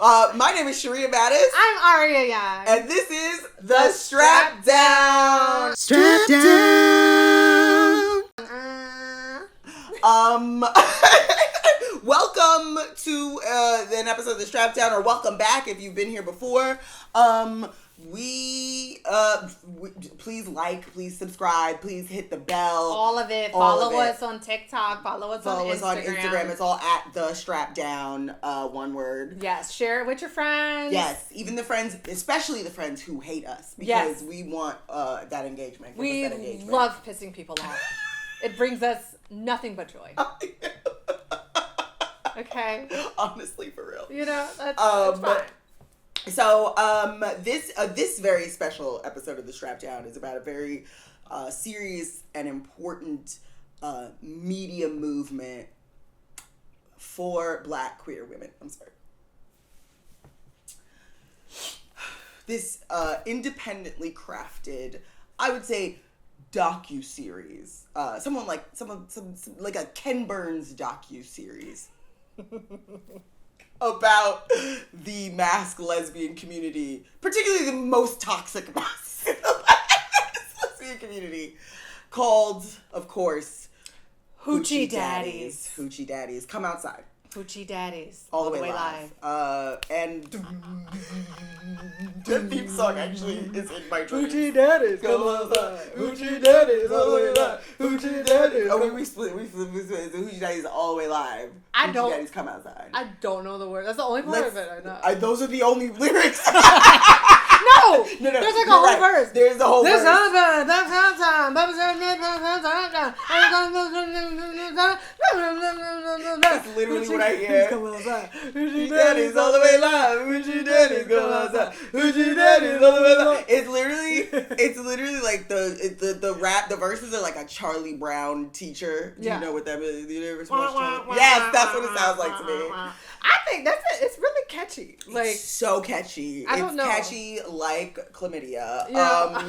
My name is Sheria Mattis. I'm Aurea Young. And this is the Strapdown. Strapdown. Welcome to an episode of the Strapdown, or welcome back if you've been here before. We please like, please subscribe, please hit the bell. All of it. Follow us on TikTok. Follow us on Instagram. It's all at the Strapdown, one word. Yes, share it with your friends. Yes, even the friends, especially the friends who hate us, because we want that engagement. We love pissing people off. It brings us nothing but joy. Okay. Honestly, for real. You know, that's fine. So, this very special episode of the Strapdown is about a very serious and important media movement for Black queer women. I'm sorry. This independently crafted, I would say, docu-series. Some like a Ken Burns docu-series. About the masked lesbian community, particularly the most toxic masked lesbian community, called, of course, Hoochie Daddies. Hoochie Daddies. Come outside. Hoochie Daddies. All the way live. And the theme song actually is in my dreams. Hoochie Daddies. Come outside. Hoochie Daddies. All the way live. Hoochie Daddies. Oh, we split. Hoochie Daddies all the way live. Hoochie Daddies come outside. I don't know the word. That's the only part of it I know. Those are the only lyrics. No. There's like a whole verse. There's a whole verse. That's literally what I hear. Hoochie Daddies all the way live. Hoochie Daddies come outside. Hoochie Daddies all the way live. It's literally like the rap. The verses are like a Charlie Brown teacher. Do you know what that is? You ever watch Charlie? Yes, that's what it sounds like to me. I think that's it. It's really catchy. Like, it's so catchy. I don't know. It's catchy like chlamydia. Yeah.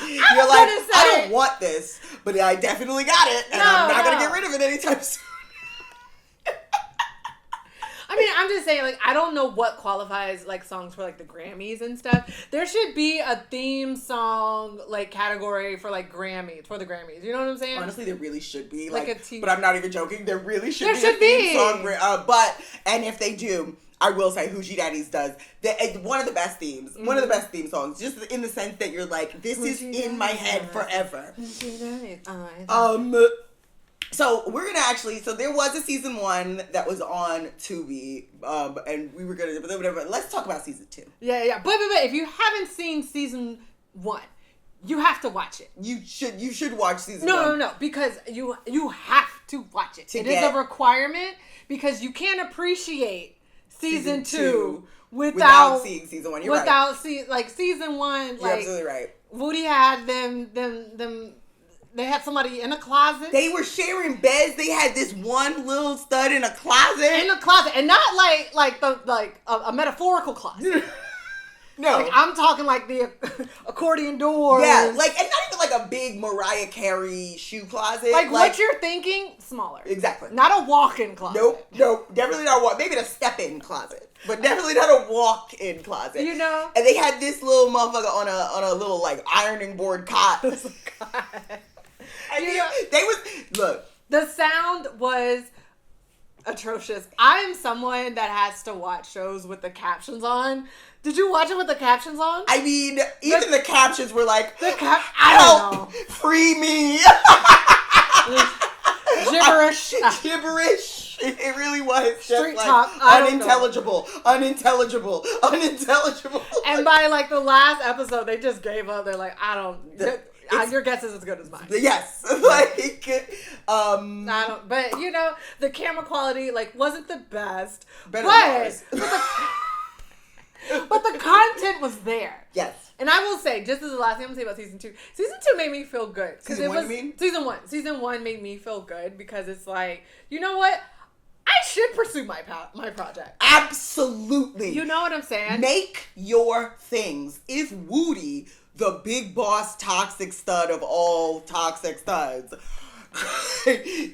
You're like, I don't want this, but I definitely got it, and I'm not gonna get rid of it anytime soon. I mean, I'm just saying, like, I don't know what qualifies, like, songs for, like, the Grammys and stuff. There should be a theme song, like, category for, like, Grammys, for the Grammys. You know what I'm saying? Honestly, there really should be. Like but I'm not even joking. There really should be a theme song. And if they do, I will say Hoochie Daddies does. One of the best themes. Mm-hmm. One of the best theme songs. Just in the sense that you're like, this is in my head forever. So we're gonna so there was a season 1 that was on Tubi, and we were gonna, whatever. Let's talk about season 2. Yeah. But if you haven't seen season 1, you have to watch it. You should watch season 1. No, because you have to watch it. It is a requirement, because you can't appreciate season 2 without seeing season 1. Season 1, you're absolutely right. Like, Woody had them. They had somebody in a closet. They were sharing beds. They had this one little stud in a closet. And not like a metaphorical closet. No. Like, I'm talking like the accordion door. Yeah, and not even like a big Mariah Carey shoe closet. Like what you're thinking, smaller. Exactly. Not a walk-in closet. Nope. Definitely not a walk. Maybe a step-in closet. But definitely not a walk-in closet. You know? And they had this little motherfucker on a little, like, ironing board cot. God. And look. The sound was atrocious. I am someone that has to watch shows with the captions on. Did you watch it with the captions on? I mean, even the captions were like, I don't know. Free me. Gibberish. It really was street just talk. Like unintelligible. And by like the last episode, they just gave up. They're like, your guess is as good as mine. Yes. I don't, but you know, the camera quality wasn't the best. Better than ours. But the content was there. Yes. And I will say, just as the last thing I'm going to say about season 2. Season 2 made me feel good. Season 1, you mean? Season 1. Season 1 made me feel good because it's like, you know what? I should pursue my project. Absolutely. You know what I'm saying? Make your things. If Woody, the big boss toxic stud of all toxic studs,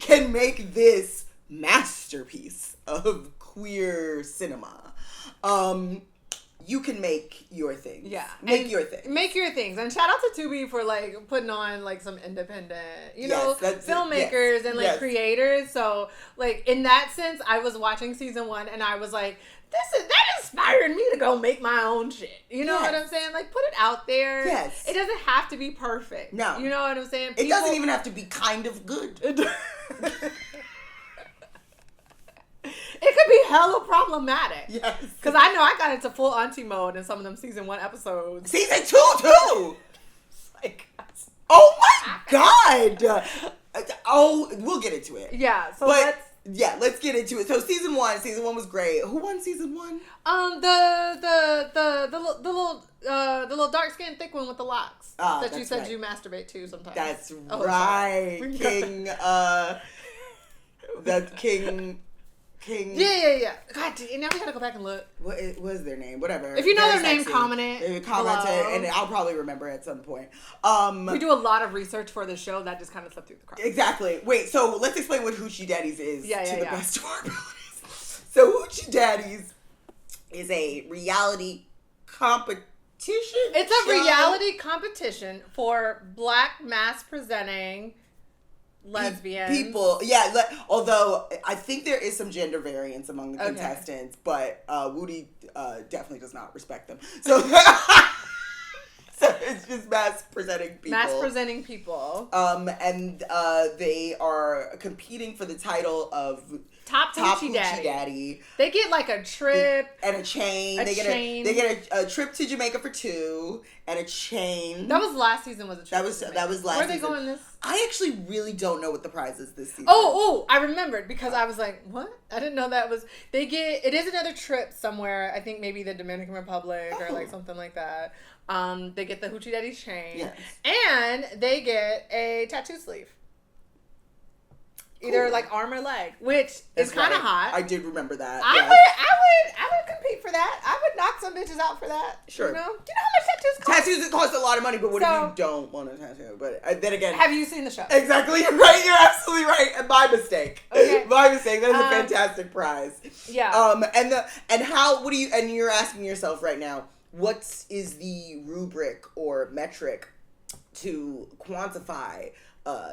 can make this masterpiece of queer cinema. You can make your things. Yeah. Make your things. Make your things. And shout out to Tubi for, like, putting on, like, some independent, filmmakers and, like, creators. So, like, in that sense, I was watching season 1 and I was like, that inspired me to go make my own shit. You know what I'm saying? Like, put it out there. Yes. It doesn't have to be perfect. No. You know what I'm saying? It doesn't even have to be kind of good. It could be hella problematic. Yes. Because I know I got into full auntie mode in some of them season 1 episodes. Season 2 too! Like, oh my god! Oh, we'll get into it. Yeah, so let's get into it. So season 1 was great. Who won season 1? The little dark skinned thick one with the locks that you said you masturbate to sometimes. That's right. King. Yeah. God, now we gotta go back and look. What was their name? Whatever. If you know their name, comment it. And I'll probably remember at some point. We do a lot of research for the show that just kind of slipped through the cracks. Exactly. Wait, so let's explain what Hoochie Daddies is to the best of our abilities. So Hoochie Daddies is a reality competition. It's a reality competition for Black mass presenting lesbians. People, although I think there is some gender variance among the contestants, but Woody definitely does not respect them. So, so it's just mass presenting people. And they are competing for the title of Top Hoochie Daddy. They get like a trip and a chain. They get a trip to Jamaica for 2 and a chain. That was last season. Was a trip? That was last season. Where are they going this? I actually really don't know what the prize is this season. Oh, I remembered because I was like, what? I didn't know that was. It is another trip somewhere. I think maybe the Dominican Republic or like something like that. They get the Hoochie Daddy chain, and they get a tattoo sleeve. Either like arm or leg, which is kind of hot. I did remember that. I would compete for that. I would knock some bitches out for that. Sure. You know how much tattoos cost? Tattoos cost a lot of money, but what if you don't want a tattoo? But then again, have you seen the show? Exactly. You're right. You're absolutely right. My mistake. Okay. My mistake. That is a fantastic prize. Yeah. And you're asking yourself right now, what is the rubric or metric to quantify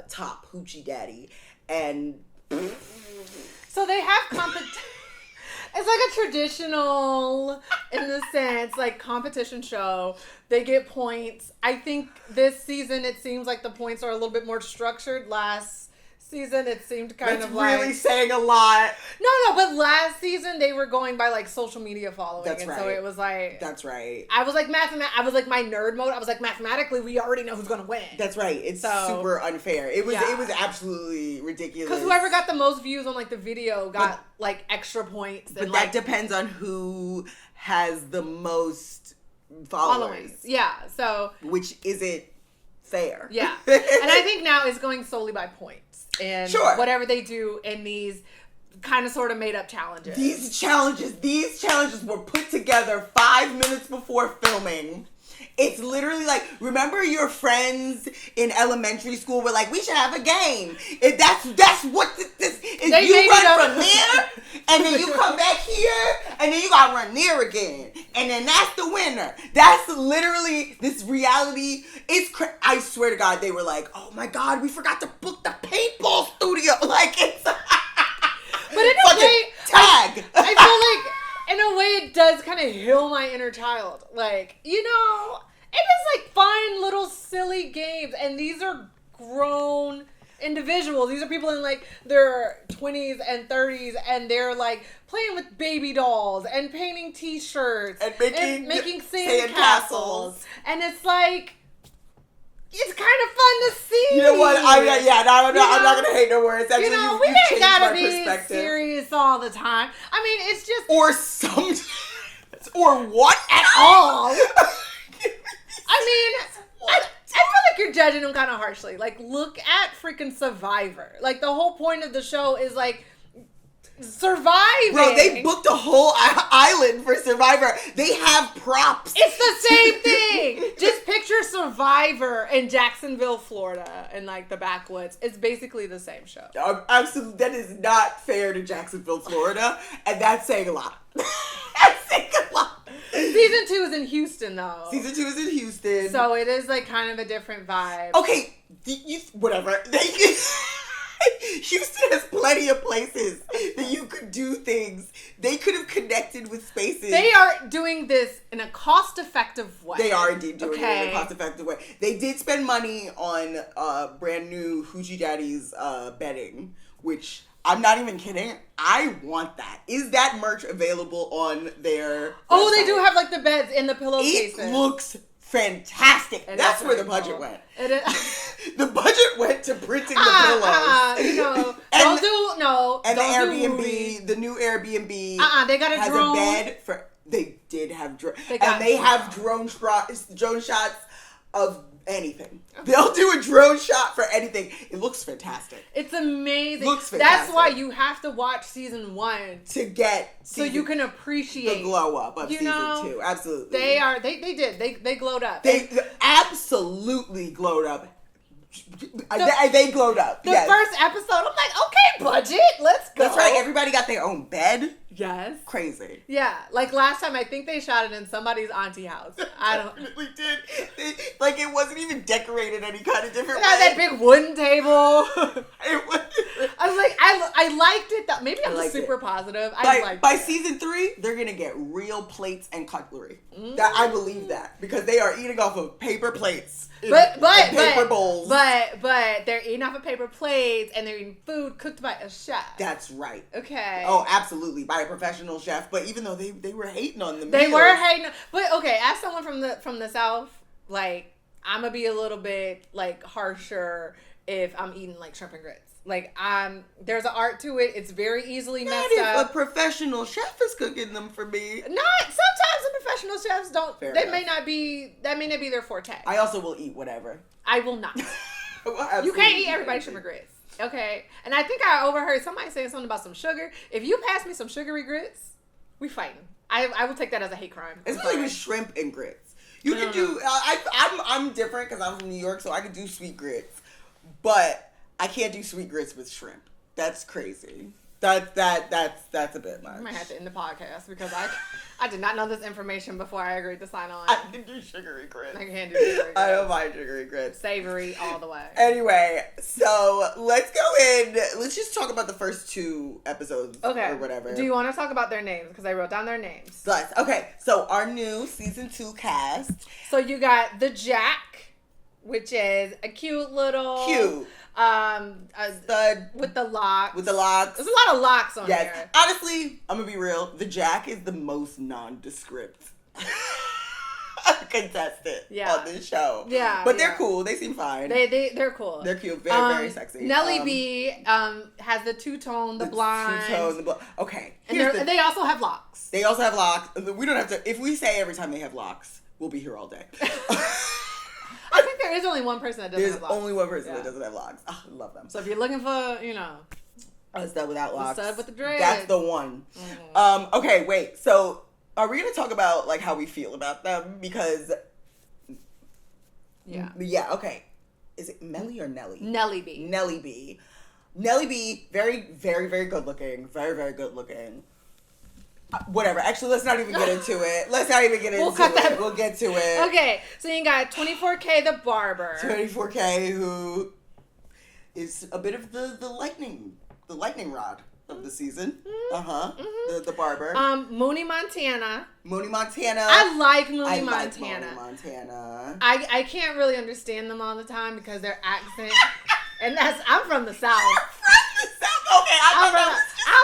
top Hoochie Daddy? And so they have it's like a traditional, in the sense, like competition show. They get points. I think this season it seems like the points are a little bit more structured. Last season it seemed kind of like... That's really saying a lot. No, but last season they were going by like social media following. That's right. So it was like... That's right. I was like my nerd mode. I was like, mathematically we already know who's going to win. That's right. It's super unfair. It was absolutely ridiculous. Because whoever got the most views on like the video got like extra points. But that depends on who has the most followers. Yeah, so... Which isn't fair. Yeah. And I think now it's going solely by points. And whatever they do in these kind of sort of made up challenges. These challenges were put together 5 minutes before filming. It's literally like, remember your friends in elementary school were like, we should have a game. That's what this is. You run from there, and then you come back here, and then you gotta run there again. And then that's the winner. That's literally this reality. I swear to God, they were like, oh my God, we forgot to book the paintball studio. Like, it's... But in a way, tag. I feel like, in a way, it does kind of heal my inner child. Like, you know... It is like fun little silly games, and these are grown individuals. These are people in like their 20s and 30s, and they're like playing with baby dolls and painting T-shirts and making sand castles. And it's like, it's kind of fun to see. You know what? I'm not gonna hate no words. Actually, we ain't gotta be serious all the time. I mean, it's just or what at all. I mean, I feel like you're judging them kind of harshly. Like, look at freaking Survivor. Like, the whole point of the show is, like, surviving. Bro, they booked a whole island for Survivor. They have props. It's the same thing. Just picture Survivor in Jacksonville, Florida, in like the backwoods. It's basically the same show. Absolutely, that is not fair to Jacksonville, Florida, and that's saying a lot. That's saying a lot. Season 2 is in Houston, though. Season 2 is in Houston, so it is like kind of a different vibe. Okay, whatever. Houston has plenty of places that you could do things. They could have connected with spaces. They are doing this in a cost-effective way. They are indeed doing it in a cost-effective way. They did spend money on brand new Hoochie Daddies bedding, which I'm not even kidding. I want that. Is that merch available on their Oh, website? they do have like the beds in the pillowcases. It looks fantastic. That's where the budget went. The budget went to printing the pillows. And the Airbnb, the new Airbnb. They got a drone. Has a bed for. They did have drone, and they have drone shots of anything. They'll do a drone shot for anything. It looks fantastic. It's amazing. Looks fantastic. That's why you have to watch season 1 to get so you can appreciate the glow up of season 2. Absolutely, they glowed up. They absolutely glowed up. They glowed up. The first episode, I'm like, okay, budget, let's go. That's right. Everybody got their own bed. Yes. Crazy. Yeah. Like last time, I think they shot it in somebody's auntie house. I don't. Definitely did. It wasn't even decorated any kind of different way. It had that big wooden table. I was like, I liked it. Maybe I'm super positive. By season 3, they're gonna get real plates and cutlery. I believe that because they are eating off of paper plates. But paper bowls. But they're eating off of paper plates and they're eating food cooked by a chef. That's right. Okay. Oh, absolutely, by a professional chef. But even though they were hating on the meals. They were hating. But okay, as someone from the South, like I'm gonna be a little bit like harsher if I'm eating like shrimp and grits. Like there's an art to it. It's very easily messed up. Not if a professional chef is cooking them for me. Sometimes the professional chefs don't. That may not be their forte. I also will eat whatever. I will not. You can't eat everybody's shrimp and grits. Okay, and I think I overheard somebody saying something about some sugar. If you pass me some sugary grits, we fighting. I will take that as a hate crime. Especially with shrimp and grits. You can do. I'm different because I'm from New York, so I can do sweet grits, but I can't do sweet grits with shrimp. That's crazy. That's a bit much. I might have to end the podcast because I did not know this information before I agreed to sign on. I can do sugary grits. I can't do sugary grits. I don't mind sugary grits. Savory all the way. Anyway, so let's go in. Let's just talk about the first 2 episodes or whatever. Do you want to talk about their names? Because I wrote down their names. Okay, so our new season 2 cast. So you got the Jack, which is a cute little... a stud with the locks. There's a lot of locks on here. Honestly, I'm gonna be real. The Jack is the most nondescript contestant on this show. Yeah, but they're cool. They seem fine. They're cool. They're cute. Very very sexy. Nelly B has the two-tone, the blonde. Okay, and they also have locks. They also have locks. We don't have to. If we say every time they have locks, we'll be here all day. I think there is only one person that doesn't have locks. There's only one person that doesn't have locks. Oh, I love them. So if you're looking for, a stud without locks. A stud with the dreads. That's the one. Mm-hmm. Okay, wait. So are we going to talk about, like, how we feel about them? Because... Yeah, okay. Is it Melly or Nelly? Nelly B. Nelly B. Nelly B, very, very, very good looking. Very, very good looking. Whatever. Actually, let's not even get into it. We'll cut that. We'll get to it. Okay. So you got 24K the barber. 24K who is a bit of the lightning rod of the season. Mm-hmm. The barber. Mooney Montana. I like Mooney Montana. Like Mooney Montana. I can't really understand them all the time because their accent. And I'm from the South. Okay, I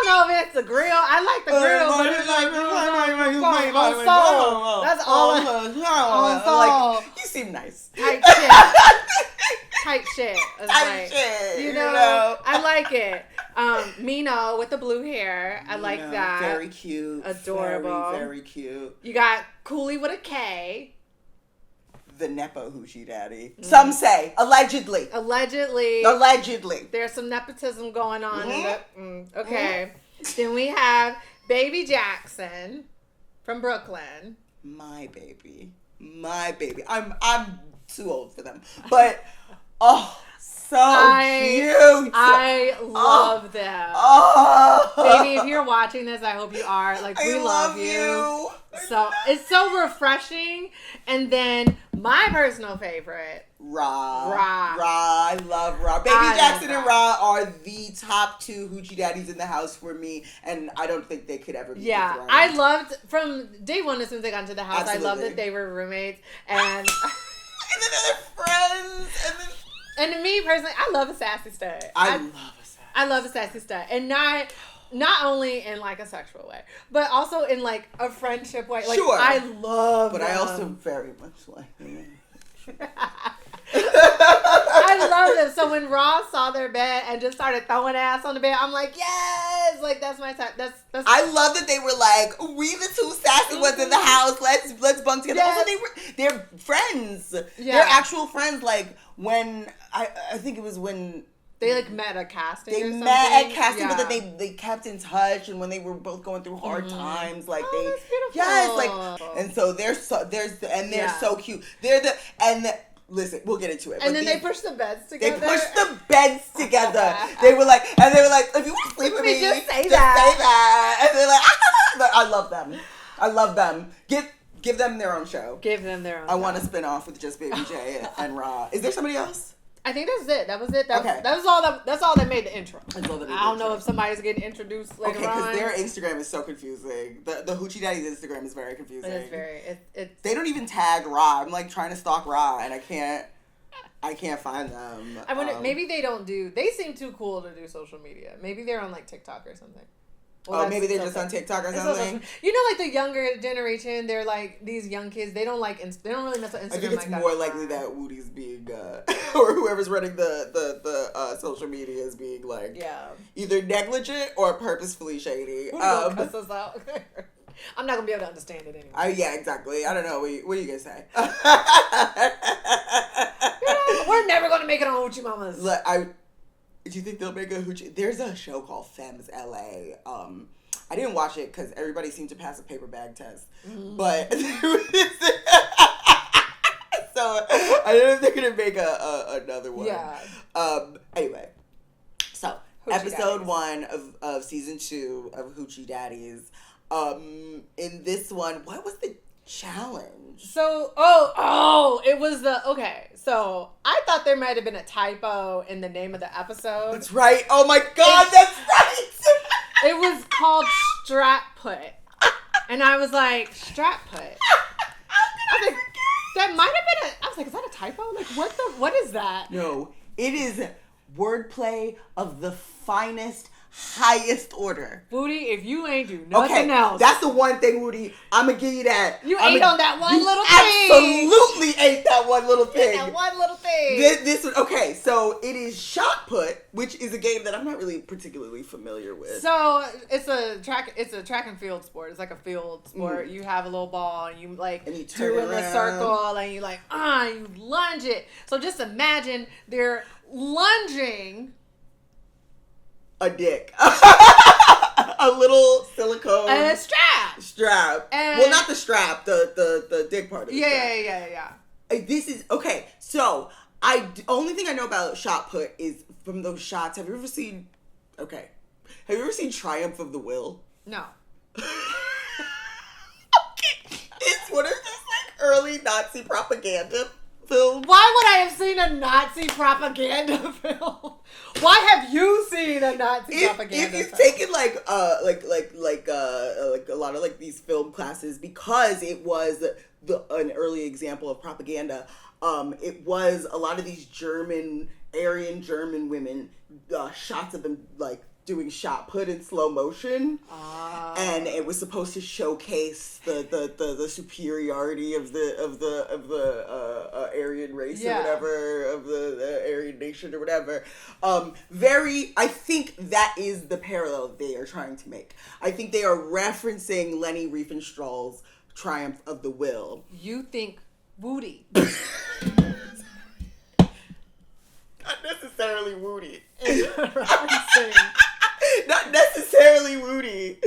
don't know if it's the grill. I like the grill, but it's like on soul. That's all on soul. Like, you seem nice. Type shit. You know, I like it. Mino with the blue hair. I like that. Very cute. Adorable. Very, very cute. You got Cooley with a K. The Nepo Hoochie Daddy. Some say. Allegedly. Allegedly. There's some nepotism going on. Mm-hmm. Okay. Then we have Baby Jackson from Brooklyn. My baby. I'm too old for them. But, oh, so cute. I love them. Oh. Baby, if you're watching this, I hope you are. Like, we love you. So, it's so refreshing. And then, my personal favorite. Ra. I love Ra. Baby Jackson and Ra are the top 2 Hoochie Daddies in the house for me, and I don't think they could ever be dethroned. I loved, from day one as soon as they got into the house, Absolutely. I loved that they were roommates, and... and then they're friends, and to me, personally, I love a sassy stud. I love a sassy stud. And not only in like a sexual way, but also in like a friendship way. Like, sure. I love But them. I also very much like them. I love them. So when Ross saw their bed and just started throwing ass on the bed, I'm like, yes, like that's my type. That's. I love that they were like, we the 2 sassy ones in the house. Let's bunk together. Yes. Also, they're friends. Yeah. They're actual friends. Like when I think it was when. They like met at casting. They or something. met at casting, yeah. but then they kept in touch, and when they were both going through hard times, like that's beautiful. yes, like, and so they're so cute. Listen, we'll get into it. And then they pushed the beds together. They pushed the beds together. They were like, if you want to sleep with me, just say say that. that. And they're like, I love them. Give them their own show. Give them their own. I want a spin off with just Baby J and Ra. Is there somebody else? I think that's it. That was it. Okay. That's all that made the intro. I don't know if somebody's getting introduced later on. Okay, because their Instagram is so confusing. The Hoochie Daddy's Instagram is very confusing. It is very. It's. They don't even tag Ra. I'm like trying to stalk Ra, and I can't find them. I wonder. Maybe they don't do. They seem too cool to do social media. Maybe they're on like TikTok or something. Well, maybe they're just on TikTok or something. You know, like the younger generation, they're like these young kids. They don't like. They don't really mess with Instagram. I think it's like more that. likely that Woody's being, or whoever's running the social media is being like, either negligent or purposefully shady. Cuss us out. I'm not gonna be able to understand it anyway. Yeah, exactly. I don't know. What are you gonna say? We're never gonna make it on Hoochie Mamas. Look, do you think they'll make a Hoochie? There's a show called FEMME LA. I didn't watch it because everybody seemed to pass a paper bag test. But so I don't know if they're gonna make another one. Yeah. Anyway, so Hoochie episode Daddies. 1 of season 2 of Hoochie Daddies. In this one, what was the challenge? So, it was so I thought there might have been a typo in the name of the episode. That's right. Oh my God, that's right. It was called Strap Put. And I was like, Strap Put? I was like, that might have been I was like, is that a typo? Like, what is that? No, it is wordplay of the finest, highest order. Woody, if you ain't do nothing else. That's the one thing, Woody. I'm going to give you that. You ate on that one little thing. Absolutely ate that one little thing. That one little thing. This okay, so it is shot put, which is a game that I'm not really particularly familiar with. So it's a track and field sport. It's like a field sport. You have a little ball and you like and you do in a circle and you like you lunge it. So just imagine they're lunging a dick. A little silicone and a strap. And, well, not the strap, the dick part of the strap. Yeah. This is okay. So only thing I know about shot put is from those shots. Have you ever seen Triumph of the Will? No. Okay. It's one of those like early Nazi propaganda films. Why would I have seen a Nazi propaganda film? Why have you seen a Nazi propaganda film? If you've taken like a lot of like these film classes, because it was an early example of propaganda. It was a lot of these Aryan German women, shots of them like doing shot put in slow motion, and it was supposed to showcase the superiority of the Aryan race or whatever, of the Aryan nation or whatever. I think that is the parallel they are trying to make. I think they are referencing Leni Riefenstahl's Triumph of the Will. You think Woody? Not necessarily Woody. Not Not necessarily really Woody.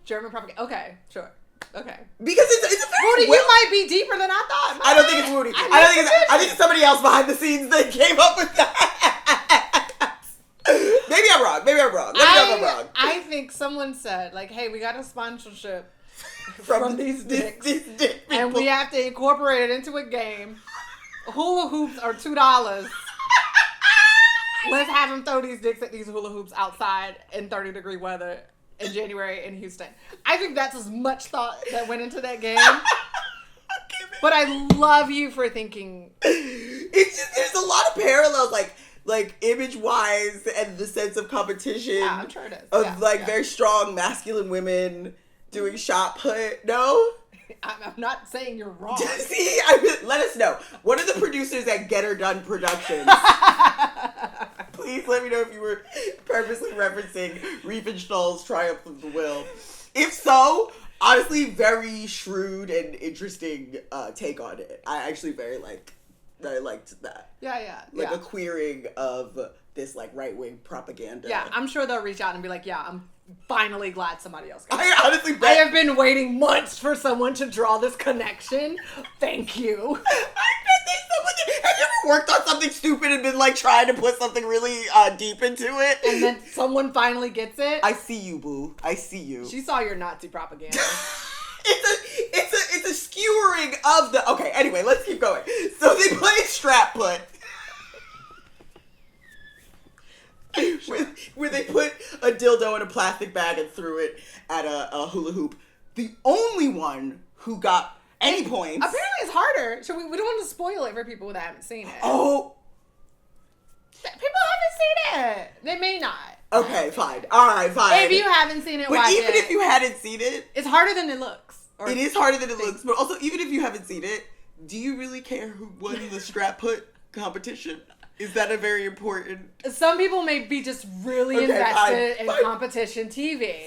German propaganda. Okay, sure. Okay. Because it's a very Woody, you might be deeper than I thought. I don't think it's Woody. I think it's somebody else behind the scenes that came up with that. Maybe I'm wrong. Maybe I'm wrong. I think someone said, like, hey, we got a sponsorship from these dicks. These dick people. And we have to incorporate it into a game. Hula hoops are $2. Let's have them throw these dicks at these hula hoops outside in 30-degree weather in January in Houston. I think that's as much thought that went into that game. But I love you for thinking. It's just, there's a lot of parallels, like image-wise and the sense of competition. Yeah, I'm sure it is. Of very strong masculine women doing shot put. No? I'm not saying you're wrong. See, let us know. What are the producers at Get Her Done Productions? Please let me know if you were purposely referencing Riefenstahl's Triumph of the Will. If so, honestly, very shrewd and interesting take on it. I actually very liked that. Yeah. A queering of this right-wing propaganda. Yeah, I'm sure they'll reach out and be like, yeah, I'm finally glad somebody else got it. I honestly bet. I have been waiting months for someone to draw this connection. Thank you. I bet there's someone have you ever worked on something stupid and been trying to put something really deep into it? And then someone finally gets it? I see you, boo. I see you. She saw your Nazi propaganda. It's a skewering of the... Okay, anyway, let's keep going. So they played strap put. Where they put a dildo in a plastic bag and threw it at a hula hoop. The only one who got any points... Apparently it's harder. So we don't want to spoil it for people that haven't seen it. Oh. People haven't seen it. They may not. Okay, fine. All right, fine. If you haven't seen it, but watch even it. if you hadn't seen it... It's harder than it looks. It is harder than it looks. But also, even if you haven't seen it, do you really care who won the strap put competition? Is that a very important... Some people may be just really invested in competition TV.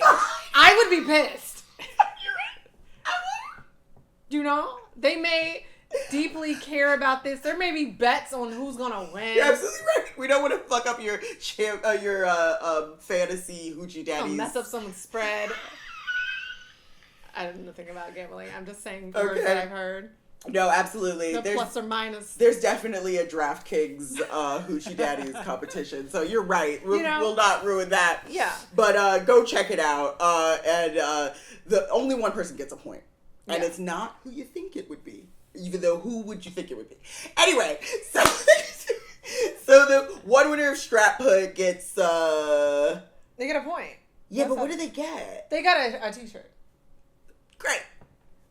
I would be pissed. You're right. I would. You know? They may deeply care about this. There may be bets on who's gonna win. You're absolutely right. We don't want to fuck up your fantasy Hoochie Daddies. Mess up someone's spread. I don't know nothing about gambling. I'm just saying words that I've heard. No, absolutely. The plus or minus. There's definitely a DraftKings Hoochie Daddies competition. So you're right. We'll not ruin that. Yeah. But go check it out. And the only one person gets a point. And it's not who you think it would be. Even though, who would you think it would be? Anyway, so the one winner of strap put gets... They get a point. Yeah, but what do they get? They got a t-shirt. Great.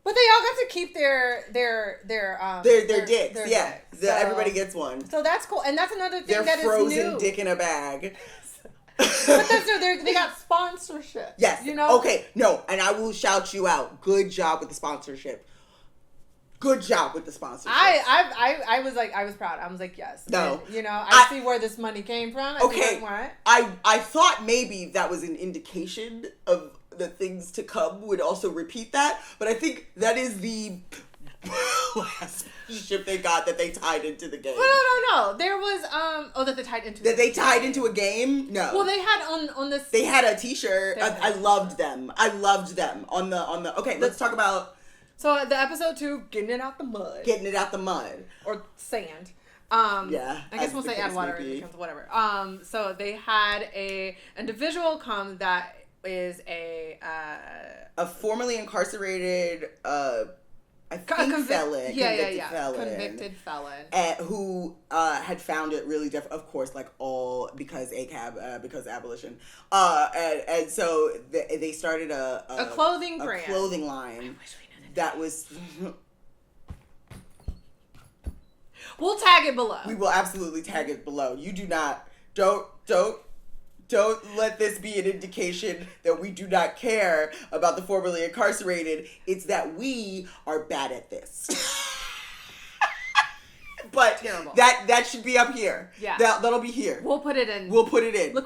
But they all got to keep their dicks. Yeah, so, everybody gets one. So that's cool, and that's another thing that is new. Their frozen dick in a bag. But that's no, they got sponsorship. Yes. You know. Okay. No, and I will shout you out. Good job with the sponsorship. Good job with the sponsorship. I was proud. I was like, yes. No. And, I see where this money came from. I thought maybe that was an indication of the things to come would also repeat that, but I think that is the last sponsorship they got that they tied into the game. No. There was that they tied into. That they tied into a game? No. Well, they had on this. They had a T-shirt. I loved them. on the. Okay, let's talk about. So the episode 2, getting it out the mud. Or sand. Yeah. I guess once they add water, it becomes whatever. So they had a individual come that is a formerly incarcerated convicted felon who had found it really difficult, of course, all because ACAB, because abolition, and so they started a clothing brand, clothing line that was. We'll tag it below. We will absolutely tag it below. You don't let this be an indication that we do not care about the formerly incarcerated. It's that we are bad at this. But terrible. That should be up here. Yeah. That'll be here. We'll put it in. Look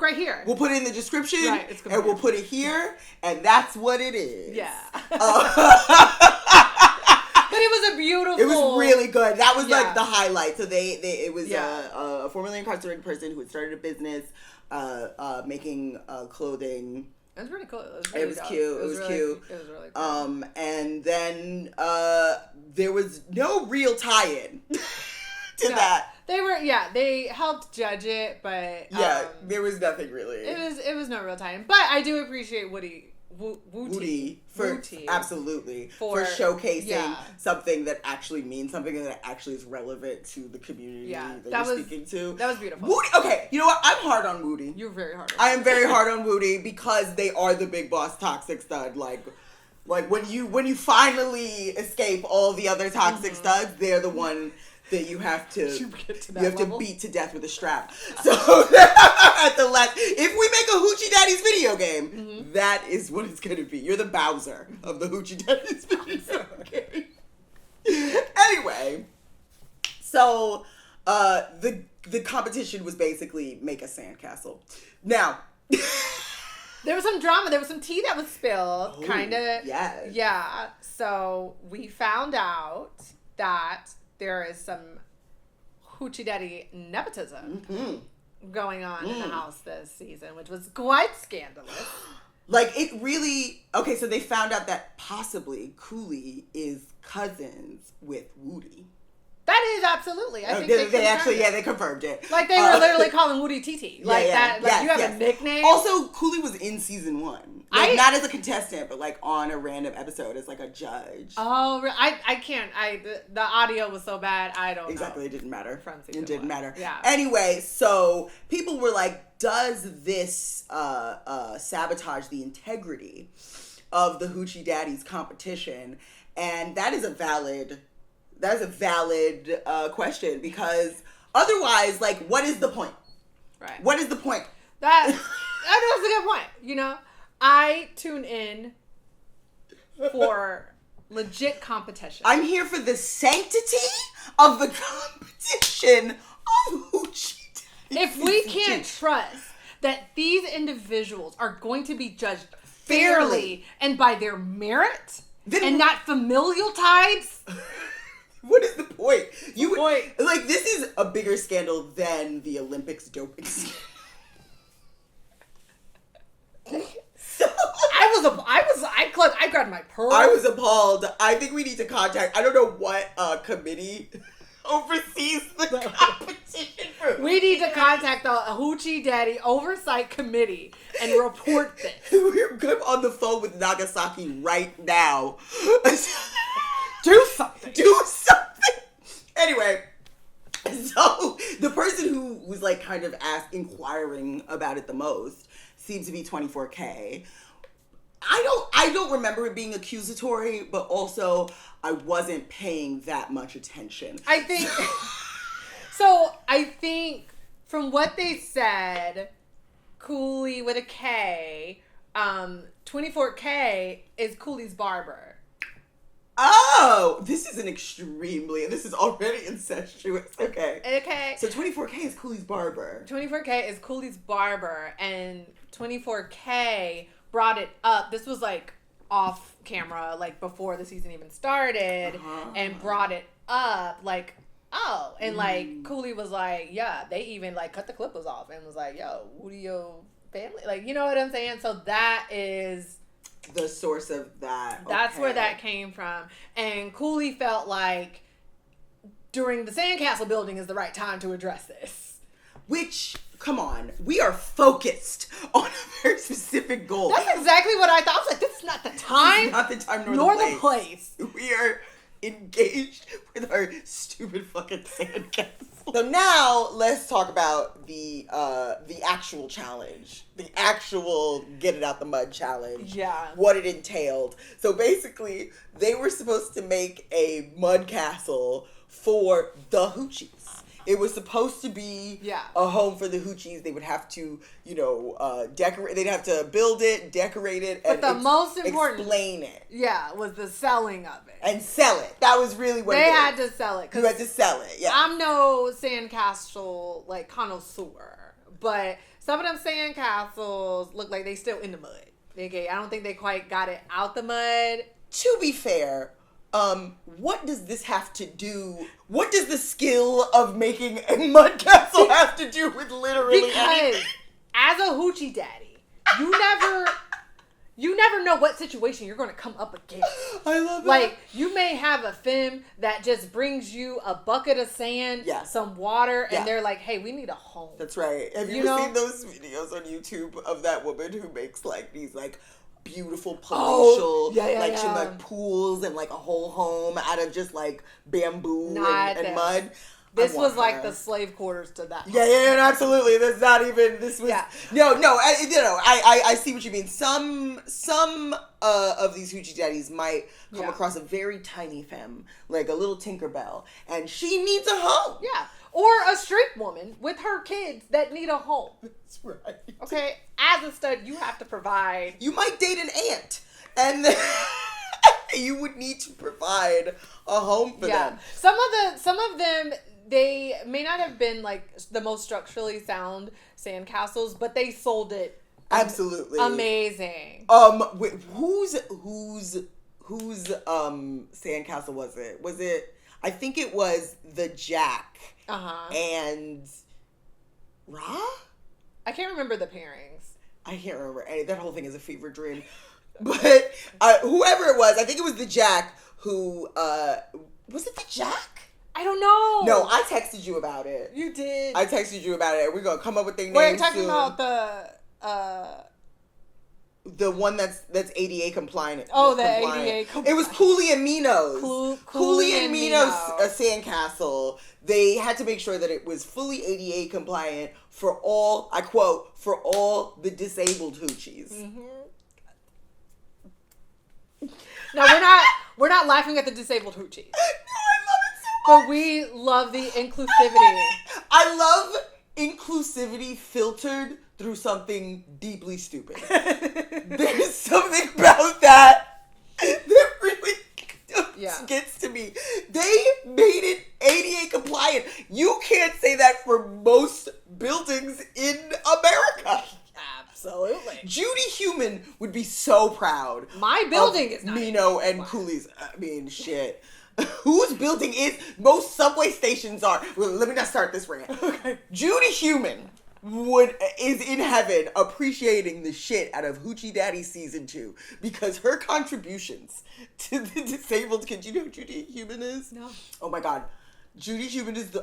right here. We'll put it in the description. Right, it's and we'll put it here, and that's what it is. Yeah. But it was a beautiful. It was really good. That was the highlight. So it was a formerly incarcerated person who had started a business making clothing It was pretty cool. It was cute. It was cute. It was really cool. And then there was no real tie-in to that. They helped judge it, but there was nothing really. It was no real tie-in. But I do appreciate Woody for showcasing something that actually means something and that actually is relevant to the community that you're speaking to. That was beautiful. Woody, okay, you know what? I'm hard on Woody. You're very hard on I am very hard on Woody because they are the big boss toxic stud. Like when you finally escape all the other toxic studs, they're the one that you have to beat to death with a strap. So at the last, if we make a Hoochie Daddies video game, that is what it's gonna be. You're the Bowser of the Hoochie Daddies video game. Anyway, so the competition was basically make a sandcastle. Now. There was some drama. There was some tea that was spilled. Kind of. Yes. Yeah. So we found out that there is some Hoochie Daddy nepotism going on in the house this season, which was quite scandalous. Like, it really... Okay, so they found out that possibly Cooley is cousins with Woody. That is absolutely. I think they confirmed it. Like, they were literally calling Woody TT. Like, that. Like, you have a nickname. Also, Cooley was in season 1. Like, not as a contestant, but, like, on a random episode as, like, a judge. Oh, I can't. The audio was so bad, I don't know. Exactly, it didn't matter. From season It didn't 1. matter. Yeah. Anyway, so people were like, does this sabotage the integrity of the Hoochie Daddies competition? And that is a valid question, because otherwise, like, what is the point? Right. What is the point? That's a good point. You know, I tune in for legit competition. I'm here for the sanctity of the competition of Hoochie Daddies. If we can't trust that these individuals are going to be judged fairly and by their merit and not familial ties... What is the point? Like, this is a bigger scandal than the Olympics doping scandal. I grabbed my pearl. I was appalled. I think we need to contact, I don't know what committee oversees the competition. We need to contact the Hoochie Daddy Oversight Committee and report this. We're good on the phone with Nagasaki right now. Do something. Anyway, so the person who was like kind of inquiring about it the most seemed to be 24K. I don't remember it being accusatory, but also I wasn't paying that much attention. I think from what they said, Cooley with a K, 24K is Cooley's barber. Oh, this is already incestuous. Okay. So 24K is Cooley's barber. 24K is Cooley's barber, and 24K brought it up. This was like off camera, like before the season even started, and brought it up like, oh, and like Cooley was like, yeah, they even like cut the clippers off and was like, yo, Woody, your family, like, you know what I'm saying? So that is the source of that. That's where that came from. And Cooley felt like during the sandcastle building is the right time to address this. Which, come on, we are focused on a very specific goal. That's exactly what I thought. I was like, this is not the time. It's not the time nor the place. We are engaged with our stupid fucking sandcastle. So now let's talk about the actual challenge, the actual get it out the mud challenge. Yeah. What it entailed. So basically, they were supposed to make a mud castle for the Hoochies. It was supposed to be a home for the Hoochies. They would have to, decorate. They'd have to build it, decorate it, but the most important explain it. Yeah, was the selling of it and sell it. That was really what they had to sell it. You had to sell it. Yeah, I'm no sandcastle connoisseur, but some of them sandcastles look like they still in the mud. Okay, I don't think they quite got it out the mud. To be fair. What does this have to do? What does the skill of making a mud castle have to do with literally anything? As a Hoochie Daddy, you never know what situation you're going to come up against. I love that. Like, you may have a femme that just brings you a bucket of sand, some water, and they're like, hey, we need a home. That's right. Have you ever seen those videos on YouTube of that woman who makes, like, these, like, beautiful palatial, she like pools and, like, a whole home out of just, like, bamboo and mud? This was like the slave quarters to that. Yeah, absolutely. That's not even. This was I see what you mean. Some of these hoochie daddies might come across a very tiny femme, like a little Tinkerbell, and she needs a home. Yeah, or a straight woman with her kids that need a home. That's right. Okay, as a stud, you have to provide. You might date an aunt, and you would need to provide a home for them. Some of them. They may not have been like the most structurally sound sandcastles, but they sold it absolutely amazing. Whose sandcastle was it? Was it? I think it was the Jack and Ra. I can't remember the pairings. I can't remember. That whole thing is a fever dream. But whoever it was, I think it was the Jack who was it the Jack? I don't know. No, I texted you about it. You did. I texted you about it. We're gonna come up with their names. Wait, you're talking about the one that's ADA compliant. Oh, the ADA compliant. It was Cooley and Mino's. Cooley and Mino's sandcastle. They had to make sure that it was fully ADA compliant for all, I quote, for all the disabled hoochies. Mm-hmm. Now we're not laughing at the disabled hoochies. But we love the inclusivity. I love inclusivity filtered through something deeply stupid. There's something about that really gets to me. They made it ADA compliant. You can't say that for most buildings in America. Absolutely. Judy Human would be so proud. My building is not Mino and Cooley's. I mean, shit. Whose building is? Most subway stations are. Well, let me not start this rant. Okay. Judy Human is in heaven appreciating the shit out of Hoochie Daddies season 2 because her contributions to the disabled. Can you know who Judy Human is? No. Oh my God. Judy Human is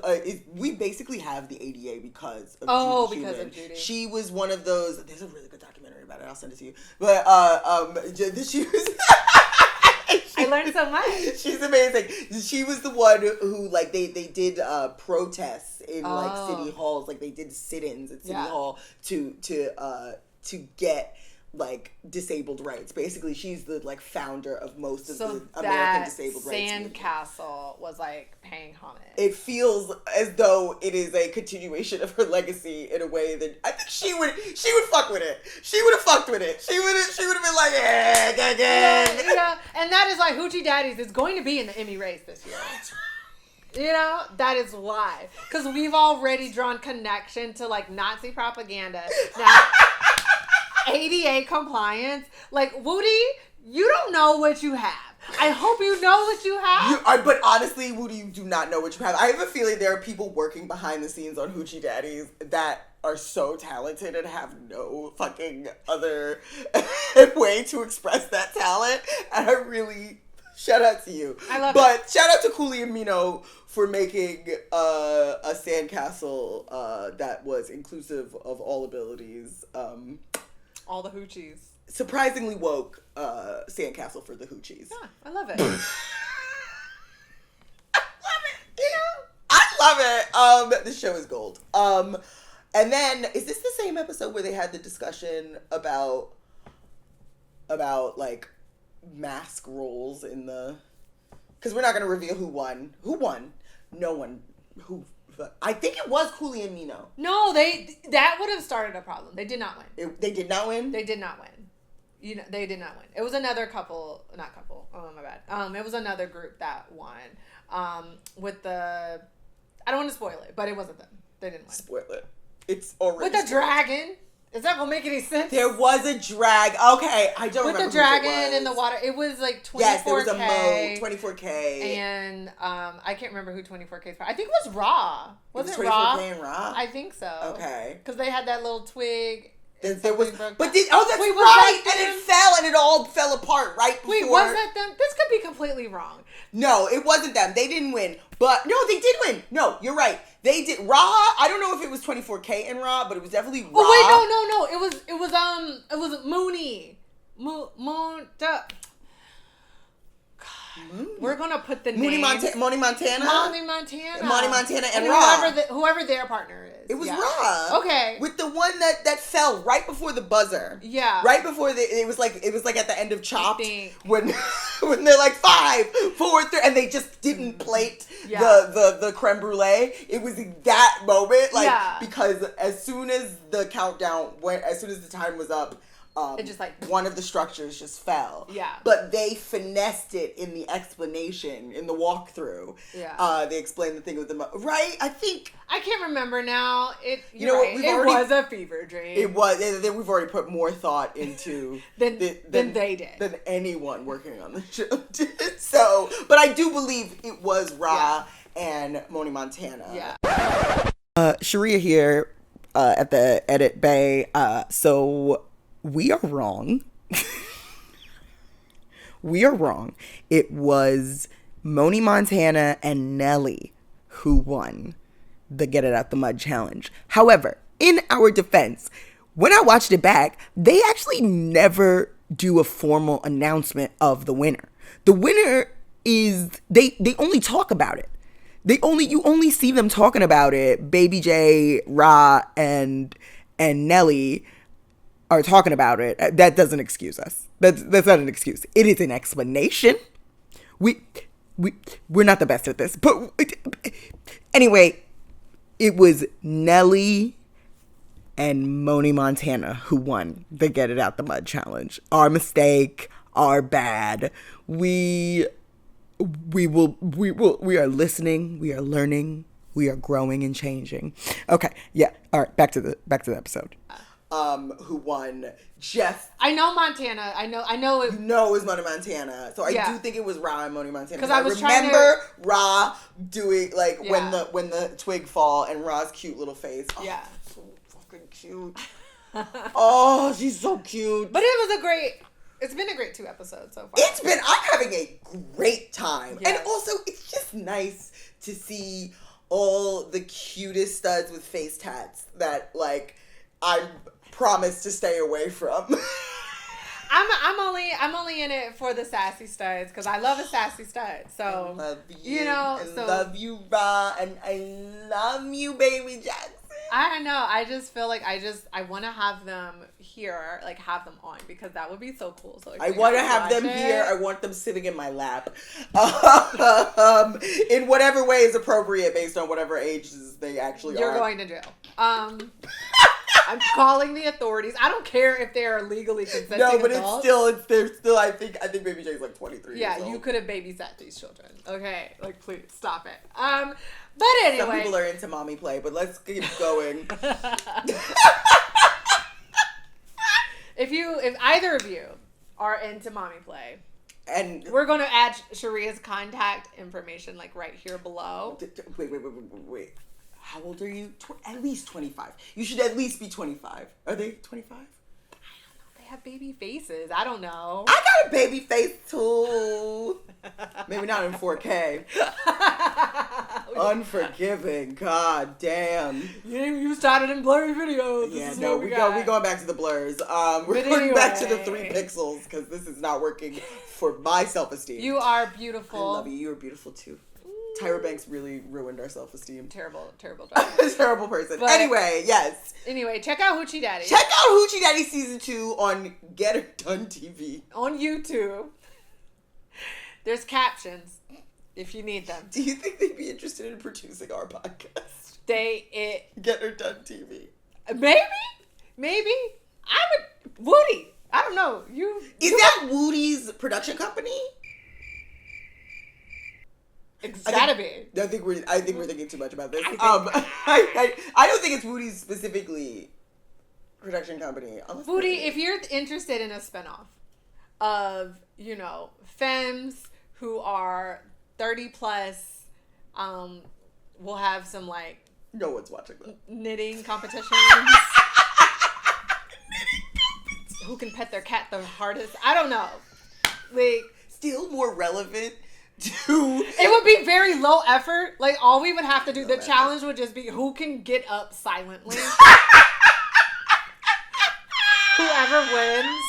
we basically have the ADA because of Judy Human. Of Judy. She was one of those. There's a really good documentary about it. I'll send it to you. But she was. I learned so much. She's amazing. She was the one who, like, they did protests in like city halls, like they did sit-ins at City Hall to get like disabled rights. Basically, she's the like founder of most of the American disabled rights. Sandcastle was like paying homage. It feels as though it is a continuation of her legacy in a way that I think she would fuck with it. She would have fucked with it. She would have been like, and that is why Hoochie Daddies is going to be in the Emmy race this year. You know, that is why. Because we've already drawn connection to like Nazi propaganda. Now, ADA compliance. Like, Woody, you don't know what you have. I hope you know what you have. But honestly, Woody, you do not know what you have. I have a feeling there are people working behind the scenes on Hoochie Daddies that are so talented and have no fucking other way to express that talent. And I really... Shout out to you. I love it. But shout out to Cooley and Mino for making a sandcastle that was inclusive of all abilities. All the hoochies. Surprisingly woke sandcastle for the hoochies. Yeah, I love it. I love it. You know? I love it. This show is gold. And then, is this the same episode where they had the discussion about like mask roles in the... Because we're not going to reveal who won. Who won? No one. Who... I think it was Cooley and Mino. No, that would have started a problem. They did not win. They did not win? They did not win. You know, they did not win. It was another couple, not couple. Oh, my bad. It was another group that won. With the... I don't want to spoil it, but it wasn't them. They didn't win. Spoil it. It's already... With the dragon. Is that gonna make any sense? There was a drag. Okay, I don't remember. With the dragon in the water. It was like 24K. Yes, there was a mode, 24K. And I can't remember who 24K is for. I think it was Raw. Was it 24K Raw? and Raw? I think so. Okay. Because they had that little twig. There was, broke but down. that's right, and it fell, and it all fell apart right before. Wait, was that them? This could be completely wrong. No, it wasn't them. They didn't win. But, no, they did win. No, you're right. They did. Raw, I don't know if it was 24K in Raw, but it was definitely Raw. Oh, wait, no. It was Mooney. We're gonna put the name. Monty Montana and Raw. Whoever their partner is. It was Raw. Okay. With the one that fell right before the buzzer. Yeah. Right before it was like at the end of Chopped when they're like 5, 4, 3, and they just didn't plate the creme brulee. It was that moment, because as soon as the countdown went, as soon as the time was up. It just one of the structures just fell. Yeah. But they finessed it in the explanation, in the walkthrough. Yeah. They explained the thing with the right? I can't remember now. It was a fever dream. It was. We've already put more thought into than they did. Than anyone working on the show did. So, but I do believe it was Ra and Moni Montana. Yeah. Sheria here at the edit bay. So we are wrong. We are wrong. It was Moni Montana and Nelly who won the Get It Out the Mud challenge. However, in our defense, when I watched it back, they actually never do a formal announcement of the winner. The winner is, they only talk about it. You only see them talking about it. Baby J, Ra, and Nelly are talking about it. That doesn't excuse us. That's not an excuse. It is an explanation. We're not the best at this. But anyway, it was Nelly and Moni Montana who won the Get It Out the Mud challenge. Our mistake, our bad. We are listening, we are learning, we are growing and changing. Okay, yeah. All right, back to the episode. Who won? Jeff. I know Montana. I know it. You know it was Moni Montana. So I do think it was Ra and Moni Montana. Because I remember Ra doing when the twig fall and Ra's cute little face. Oh, yeah. So fucking cute. Oh, she's so cute. But it's been a great 2 episodes so far. I'm having a great time. Yes. And also, it's just nice to see all the cutest studs with face tats that, I promise to stay away from. I'm only in it for the sassy studs because I love a sassy stud. So I love you, love you, Ra, and I love you, baby Jackson. I know. I just feel like I want to have them here, have them on because that would be so cool. So I want to have them here. I want them sitting in my lap, in whatever way is appropriate based on whatever ages they actually are. You're going to jail. I'm calling the authorities. I don't care if they are legally consenting adults. No, but they're still. I think Baby J's 23. Yeah, years old. You could have babysat these children. Okay, please stop it. But anyway, some people are into mommy play, but let's keep going. If either of you are into mommy play, and we're gonna add Sharia's contact information right here below. Wait. How old are you? At least 25. You should at least be 25. Are they 25? I don't know. They have baby faces. I don't know. I got a baby face too. Maybe not in 4K. Unforgiving. God damn. You started in blurry videos. Yeah, no, we're going back to the blurs. We're going back to the 3 pixels because this is not working for my self-esteem. You are beautiful. I love you. You are beautiful too. Tyra Banks really ruined our self-esteem. Terrible job. Terrible person. But anyway, yes. Anyway, check out Hoochie Daddies. Check out Hoochie Daddies Season 2 on Get It Done TV. On YouTube. There's captions if you need them. Do you think they'd be interested in producing our podcast? Get Her Done TV. Maybe. Woody. I don't know. Is that Woody's production company? It's gotta be. I think we're thinking too much about this. I don't think it's Woody's specifically production company. Woody, if you're interested in a spinoff of, femmes who are 30 plus, we'll have some no one's watching that. knitting competitions. who can pet their cat the hardest. I don't know. Like, still more relevant to... It would be very low effort. Like, all we would have to do, the challenge would just be who can get up silently. Whoever wins,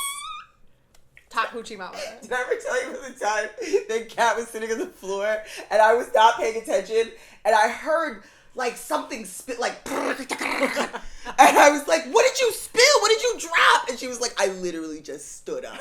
top hoochie mama. Did I ever tell you about the time the cat was sitting on the floor and I was not paying attention and I heard like something spit, like, and I was like, what did you spill? What did you drop? And she was like, I literally just stood up.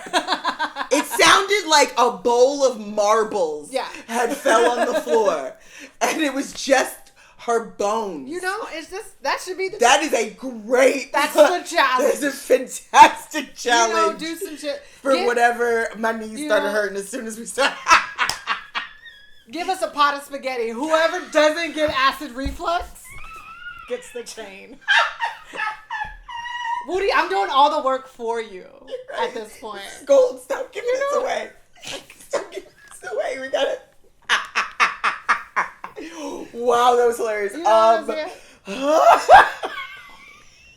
It sounded like a bowl of marbles had fell on the floor. And it was just her bones. You know, it's just, that should be the... That is a great... That's the challenge. That's a fantastic challenge. You know, do some shit. For whatever, my knees started hurting as soon as we started. Give us a pot of spaghetti. Whoever doesn't get acid reflux gets the chain. Woody, I'm doing all the work for you at this point. Gold, stop giving this away. Stop giving this away. We got it. Wow, that was hilarious. You know what I'm saying?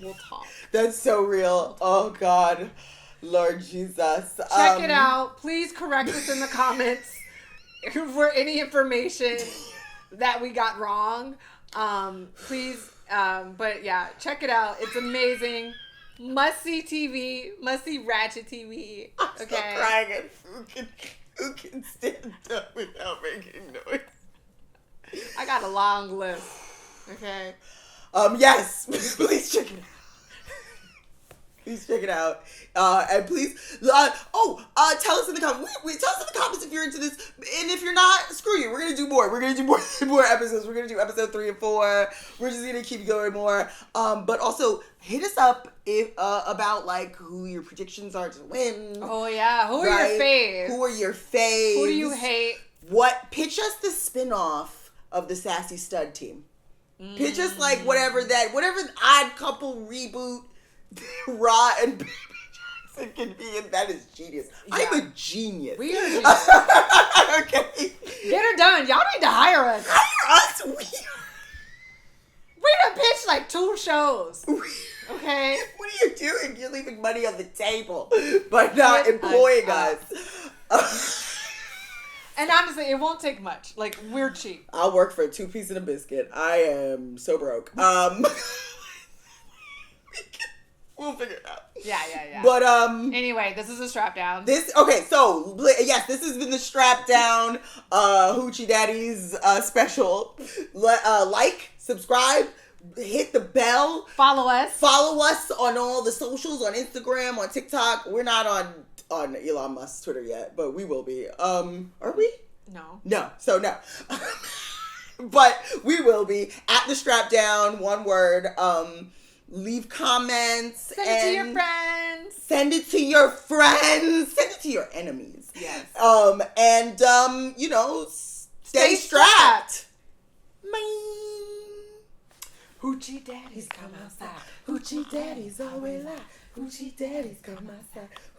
We'll talk. That's so real. Oh, God. Lord Jesus. Check it out. Please correct us in the comments for any information that we got wrong. Please, but yeah, check it out. It's amazing. Must see TV. Must see ratchet TV. I'm still crying at who can stand up without making noise. I got a long list. Okay. Yes. Please check it out. Please check it out. And please, tell us in the comments. Tell us in the comments if you're into this. And if you're not, screw you. We're going to do more. We're going to do more episodes. We're going to do episode 3 and 4. We're just going to keep going more. But also, hit us up about, like, who your predictions are to win. Oh, yeah. Who are your faves? Who are your faves? Who do you hate? Pitch us the spinoff of the Sassy Stud Team. Pitch us, like, whatever Odd Couple reboot Raw and Baby Jackson can be, and that is genius. Yeah. I'm a genius. We are genius. Okay. Get her done. Y'all need to hire us. Hire us. We done pitched like 2 shows. Okay? What are you doing? You're leaving money on the table by not employing us. And honestly, it won't take much. Like, we're cheap. I'll work for a 2 piece and a biscuit. I am so broke. We'll figure it out. Yeah. But anyway, this is a Strapdown. This has been the Strapdown Hoochie Daddies special. Like, subscribe, hit the bell. Follow us on all the socials, on Instagram, on TikTok. We're not on Elon Musk's Twitter yet, but we will be. Are we? No. So no. But we will be at the Strapdown, one word. Leave comments. Send it to your friends. Send it to your friends. Send it to your enemies. Yes. Stay strapped. Hoochie Daddies come outside. Hoochie Daddies always lie. Hoochie Daddies come outside.